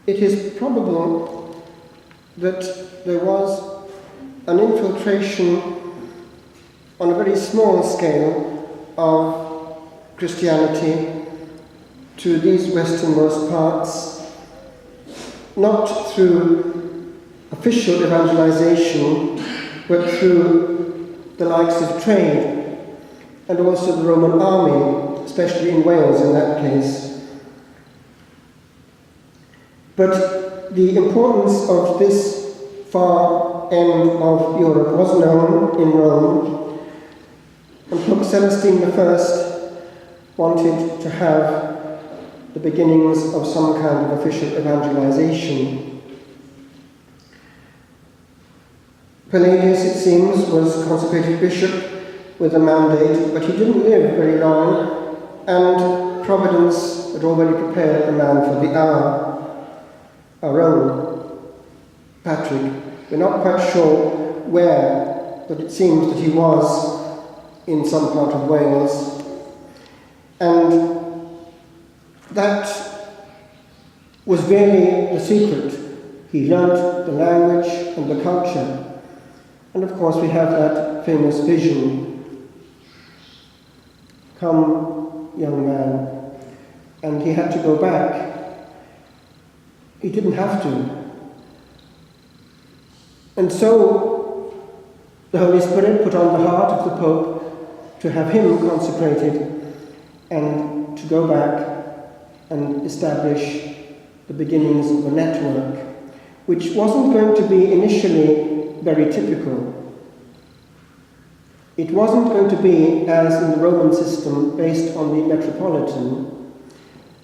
it is probable that there was an infiltration on a very small scale of Christianity to these westernmost parts, not through official evangelization, but through the likes of trade, and also the Roman army, especially in Wales in that case. But the importance of this far end of Europe was known in Rome, and Pope Celestine I wanted to have the beginnings of some kind of official evangelization. Palladius, it seems, was consecrated bishop with a mandate, but he didn't live very long, and Providence had already prepared the man for the hour. Our own Patrick. We're not quite sure where, but it seems that he was in some part of Wales. And that was really the secret. He learnt the language and the culture. And of course we have that famous vision. Come, young man. And he had to go back. He didn't have to. And so the Holy Spirit put on the heart of the Pope to have him consecrated and to go back and establish the beginnings of a network, which wasn't going to be initially very typical. It wasn't going to be, as in the Roman system, based on the metropolitan.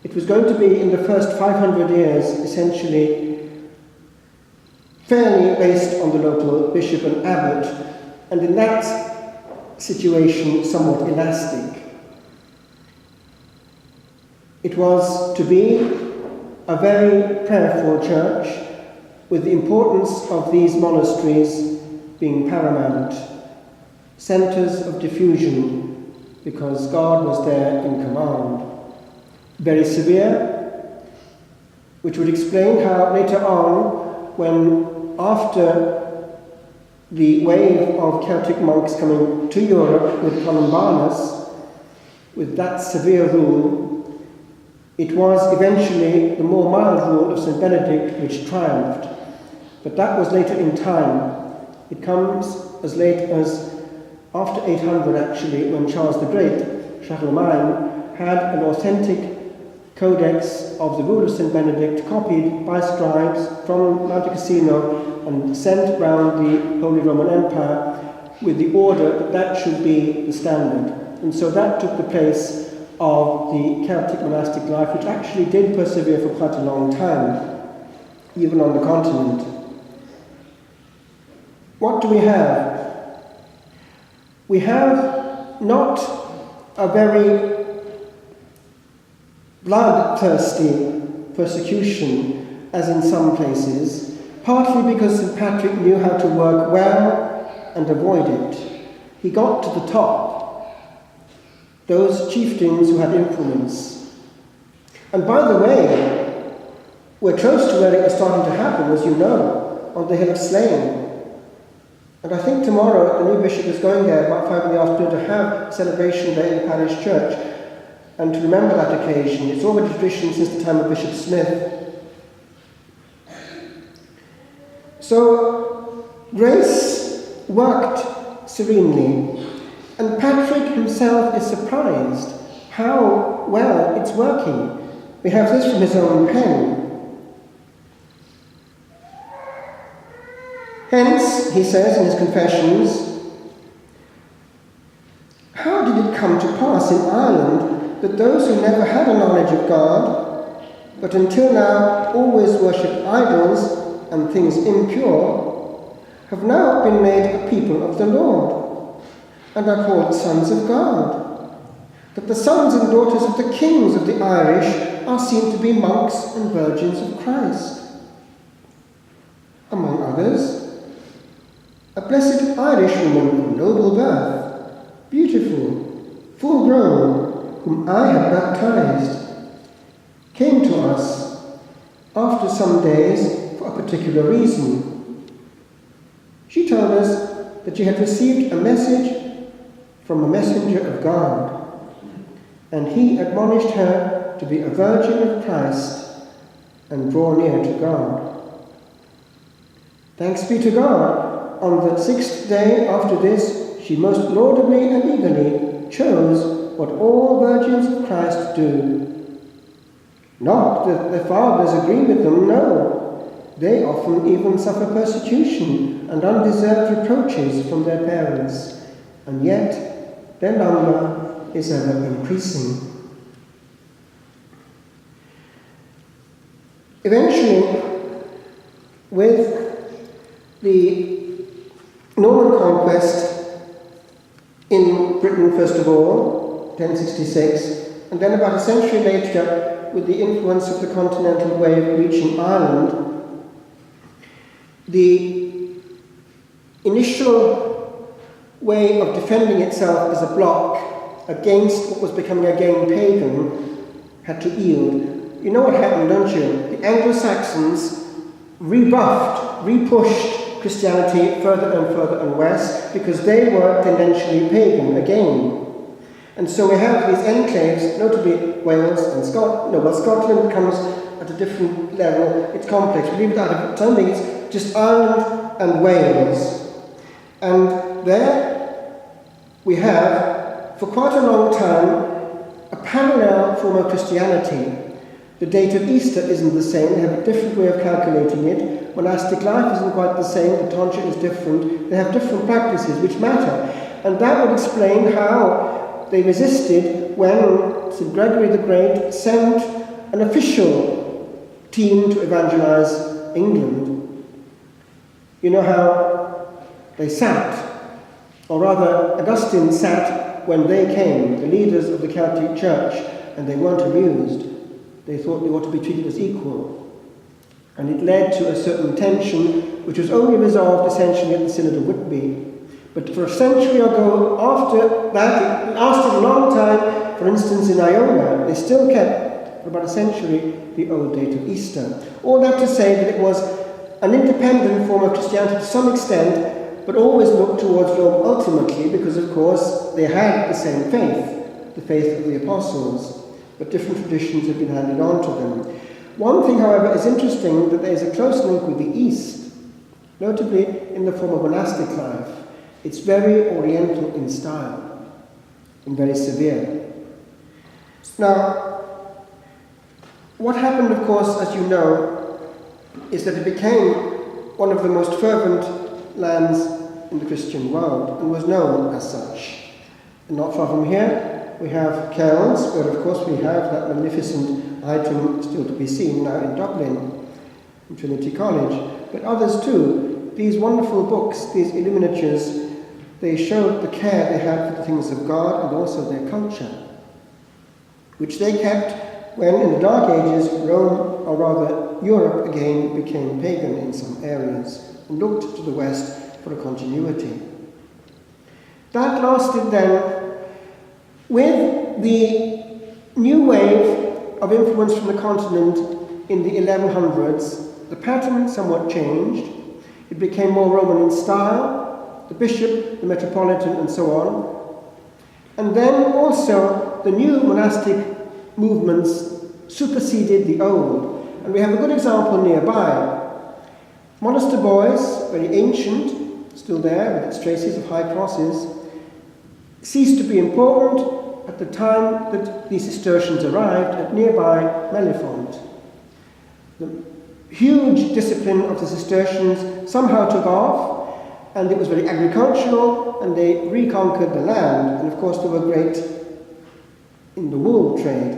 It was going to be, in the first 500 years, essentially fairly based on the local bishop and abbot, and in that situation, somewhat elastic. It was to be a very prayerful church, with the importance of these monasteries being paramount, centers of diffusion, because God was there in command. Very severe, which would explain how later on, when after the wave of Celtic monks coming to Europe with Columbanus, with that severe rule, it was eventually the more mild rule of St. Benedict which triumphed. But that was later in time. It comes as late as after 800 actually, when Charles the Great, Charlemagne, had an authentic codex of the rule of St. Benedict copied by scribes from Monte Cassino and sent round the Holy Roman Empire with the order that that should be the standard. And so that took the place of the Celtic monastic life, which actually did persevere for quite a long time, even on the continent. What do we have? We have not a very bloodthirsty persecution, as in some places, partly because St. Patrick knew how to work well and avoid it. He got to the top, those chieftains who had influence. And by the way, we're close to where it was starting to happen, as you know, on the hill of Slane. And I think tomorrow the new bishop is going there about 5 in the afternoon to have a celebration there in the parish church. And to remember that occasion. It's already tradition since the time of Bishop Smith. So, grace worked serenely, and Patrick himself is surprised how well it's working. We have this from his own pen. Hence, he says in his Confessions, how did it come to pass in Ireland that those who never had a knowledge of God, but until now always worshipped idols and things impure, have now been made a people of the Lord, and are called sons of God? That the sons and daughters of the kings of the Irish are seen to be monks and virgins of Christ. Among others, a blessed Irish woman of noble birth, beautiful, full grown, whom I had baptized, came to us after after some days for a particular reason. She told us that she had received a message from a messenger of God, and he admonished her to be a virgin of Christ and draw near to God. Thanks be to God, on the 6th day after this, she most laudably and eagerly chose what all virgins of Christ do. Not that their fathers agree with them, no. They often even suffer persecution and undeserved reproaches from their parents, and yet their number is ever increasing. Eventually, with the Norman conquest in Britain, first of all, 1066, and then about a century later, with the influence of the continental wave reaching Ireland, the initial way of defending itself as a bloc against what was becoming again pagan had to yield. You know what happened, don't you? The Anglo-Saxons repushed Christianity further and further and west because they were tendentially pagan again. And so we have these enclaves, notably Wales and Scotland. Well, Scotland comes at a different level. It's complex. We leave it out of it. Some things, just Ireland and Wales. And there we have, for quite a long time, a parallel form of Christianity. The date of Easter isn't the same. They have a different way of calculating it. Monastic life isn't quite the same. The tonsure is different. They have different practices which matter. And that would explain how they resisted when St. Gregory the Great sent an official team to evangelize England. You know how they sat, or rather Augustine sat when they came, the leaders of the Celtic Church, and they weren't amused. They thought they ought to be treated as equal. And it led to a certain tension, which was only resolved essentially at the Synod of Whitby. But for a century ago, after that, it lasted a long time. For instance, in Iona, they still kept, for about a century, the old date of Easter. All that to say that it was an independent form of Christianity to some extent, but always looked towards Rome ultimately, because, of course, they had the same faith, the faith of the apostles, but different traditions had been handed on to them. One thing, however, is interesting, that there is a close link with the East, notably in the form of monastic life. It's very Oriental in style and very severe. Now, what happened, of course, as you know, is that it became one of the most fervent lands in the Christian world and was known as such. And not far from here, we have Kells, where, of course, we have that magnificent item still to be seen now in Dublin, in Trinity College, but others too. These wonderful books, these illuminatures, they showed the care they had for the things of God and also their culture, which they kept when, in the Dark Ages, Rome, or rather Europe again, became pagan in some areas and looked to the West for a continuity. That lasted then. With the new wave of influence from the continent in the 1100s, the pattern somewhat changed. It became more Roman in style. The bishop, the metropolitan, and so on. And then also the new monastic movements superseded the old. And we have a good example nearby. Monaster Boys, very ancient, still there with its traces of high crosses, ceased to be important at the time that the Cistercians arrived at nearby Mellifont. The huge discipline of the Cistercians somehow took off, and it was very agricultural, and they reconquered the land, and of course they were great in the wool trade.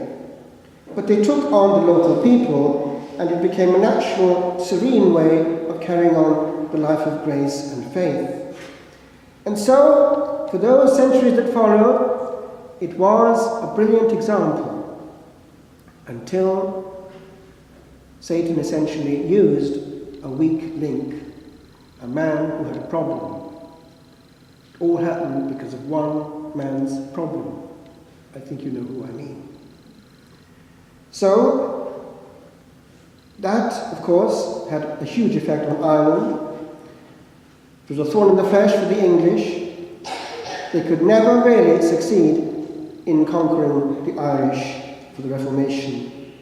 But they took on the local people, and it became a natural, serene way of carrying on the life of grace and faith. And so, for those centuries that followed, it was a brilliant example, until Satan essentially used a weak link, a man who had a problem. It all happened because of one man's problem. I think you know who I mean. So, That, of course, had a huge effect on Ireland. It was a thorn in the flesh for the English. They could never really succeed in conquering the Irish for the Reformation.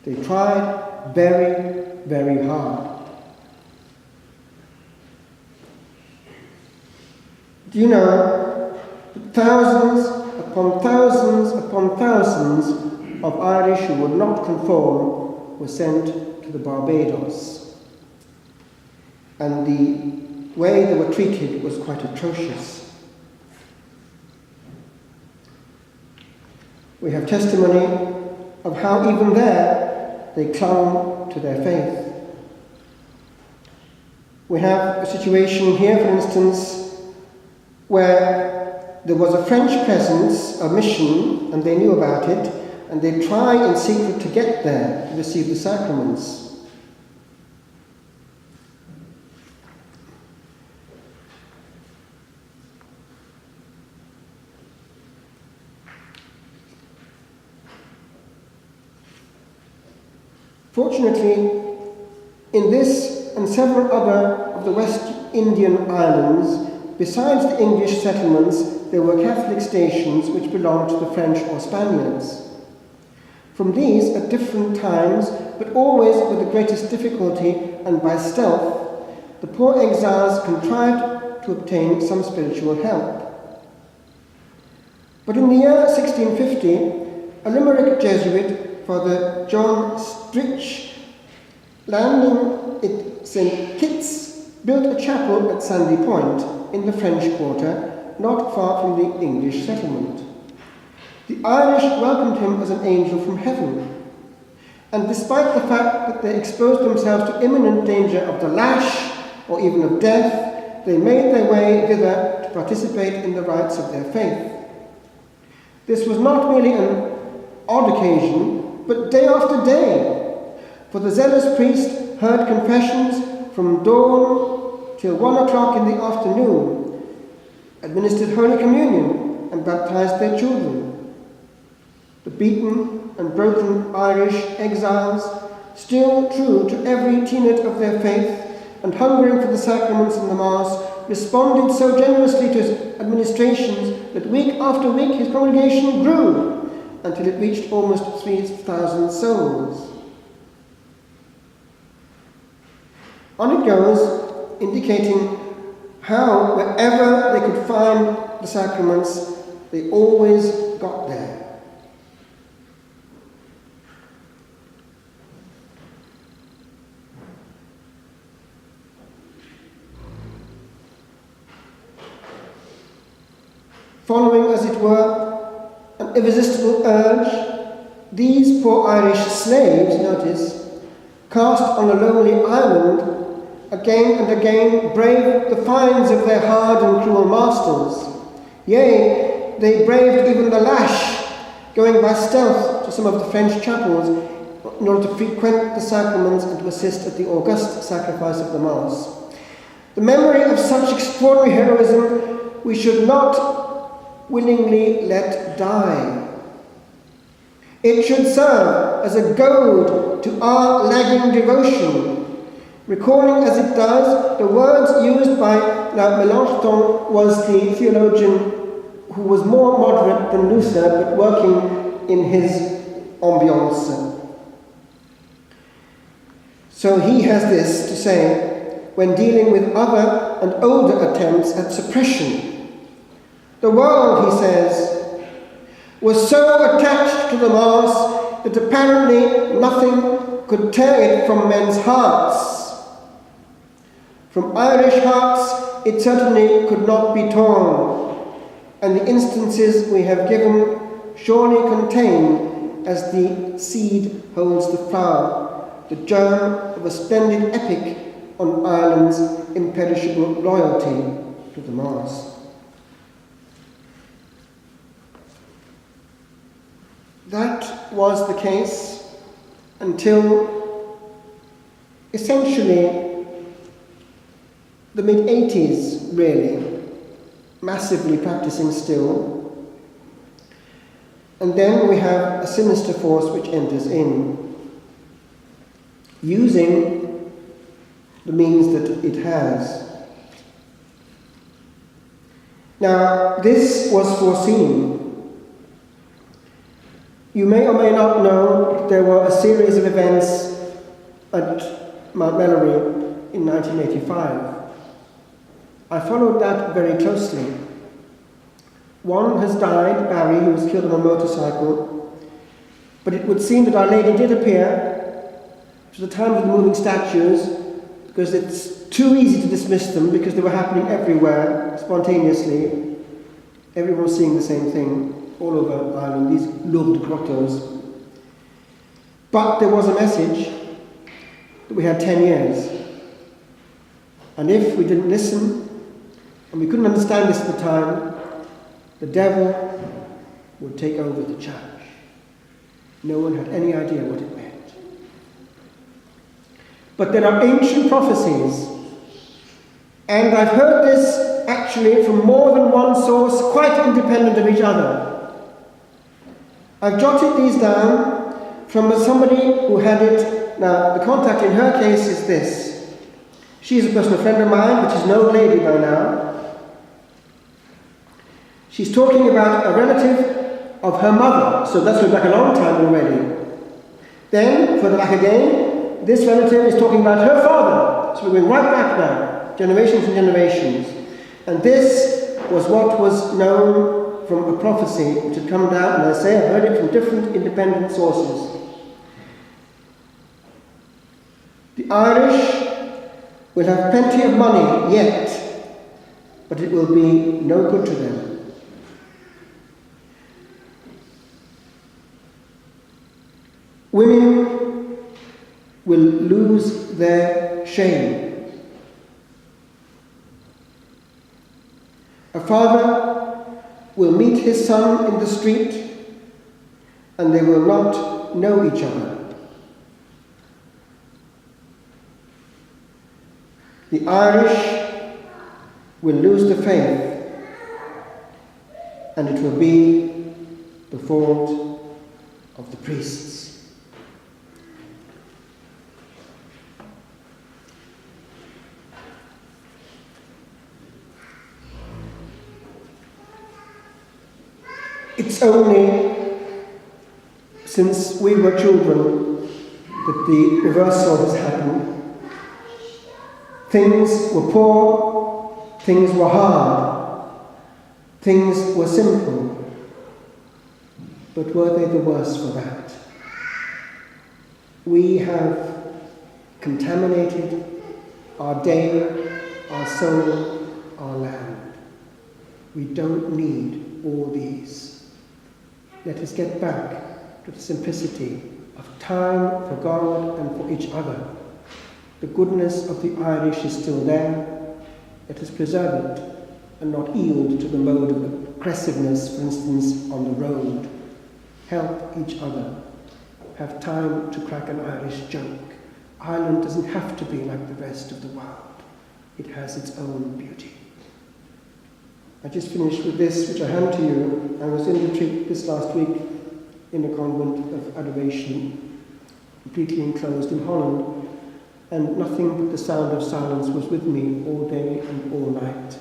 They tried very, very hard. Do you know that thousands upon thousands upon thousands of Irish who would not conform were sent to the Barbados? And the way they were treated was quite atrocious. We have testimony of how even there they clung to their faith. We have a situation here, for instance, where there was a French presence, a mission, and they knew about it, and they tried in secret to get there to receive the sacraments. Fortunately, in this and several other of the West Indian islands, besides the English settlements, there were Catholic stations which belonged to the French or Spaniards. From these, at different times, but always with the greatest difficulty and by stealth, the poor exiles contrived to obtain some spiritual help. But in the year 1650, a Limerick Jesuit, Father John Stritch, landing at St. Kitts, built a chapel at Sandy Point in the French quarter, not far from the English settlement. The Irish welcomed him as an angel from heaven, and despite the fact that they exposed themselves to imminent danger of the lash or even of death, they made their way thither to participate in the rites of their faith. This was not merely an odd occasion, but day after day, for the zealous priest heard confessions from dawn till 1 o'clock in the afternoon, administered Holy Communion and baptized their children. The beaten and broken Irish exiles, still true to every tenet of their faith and hungering for the sacraments and the Mass, responded so generously to his administrations that week after week his congregation grew until it reached almost 3,000 souls. On it goes, indicating how wherever they could find the sacraments, they always got there. Following, as it were, an irresistible urge, these poor Irish slaves, notice, cast on a lonely island, again and again braved the fines of their hard and cruel masters. Yea, they braved even the lash, going by stealth to some of the French chapels in order to frequent the sacraments and to assist at the august sacrifice of the Mass. The memory of such extraordinary heroism we should not willingly let die. It should serve as a goad to our lagging devotion, recalling as it does the words used by Melanchthon, was the theologian who was more moderate than Luther, but working in his ambiance. So he has this to say when dealing with other and older attempts at suppression. The world, he says, was so attached to the Mass that apparently nothing could tear it from men's hearts. From Irish hearts it certainly could not be torn, and the instances we have given surely contain, as the seed holds the flower, the germ of a splendid epic on Ireland's imperishable loyalty to the Mass. That was the case until essentially the mid-80s, really, massively practicing still. And then we have a sinister force which enters in. using the means that it has. Now, this was foreseen. You may or may not know there were a series of events at Mount Melleray in 1985. I followed that very closely. One has died, Barry, who was killed on a motorcycle, but it would seem that Our Lady did appear to the time of the moving statues, because it's too easy to dismiss them because they were happening everywhere, spontaneously. Everyone was seeing the same thing all over Ireland, these Lourdes grottos. But there was a message that we had 10 years. And if we didn't listen, and we couldn't understand this at the time, the devil would take over the church. No one had any idea what it meant. But there are ancient prophecies, and I've heard this actually from more than one source, quite independent of each other. I've jotted these down from somebody who had it. Now, the contact in her case is this. She is a personal friend of mine, but she's an old lady by now. She's talking about a relative of her mother, so that's going back a long time already. Then, further back again, this relative is talking about her father. So we're going right back now, generations and generations. And this was what was known from a prophecy which had come down, and I say I've heard it from different independent sources. The Irish will have plenty of money yet, but it will be no good to them. Women will lose their shame. A father will meet his son in the street and they will not know each other. The Irish will lose the faith, and it will be the fault of the priests. It's only since we were children that the reversal has happened. Things were poor, things were hard, things were simple. But were they the worse for that? We have contaminated our day, our soul, our land. We don't need all these. Let us get back to the simplicity of time for God and for each other. The goodness of the Irish is still there. Let us preserve it and not yield to the mode of aggressiveness, for instance, on the road. Help each other. Have time to crack an Irish joke. Ireland doesn't have to be like the rest of the world. It has its own beauty. I just finished with this, which I hand to you. I was in retreat this last week in a convent of adoration, completely enclosed in Holland, and nothing but the sound of silence was with me all day and all night.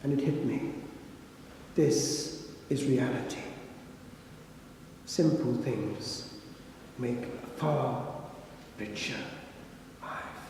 And it hit me. This is reality. Simple things make a far richer life.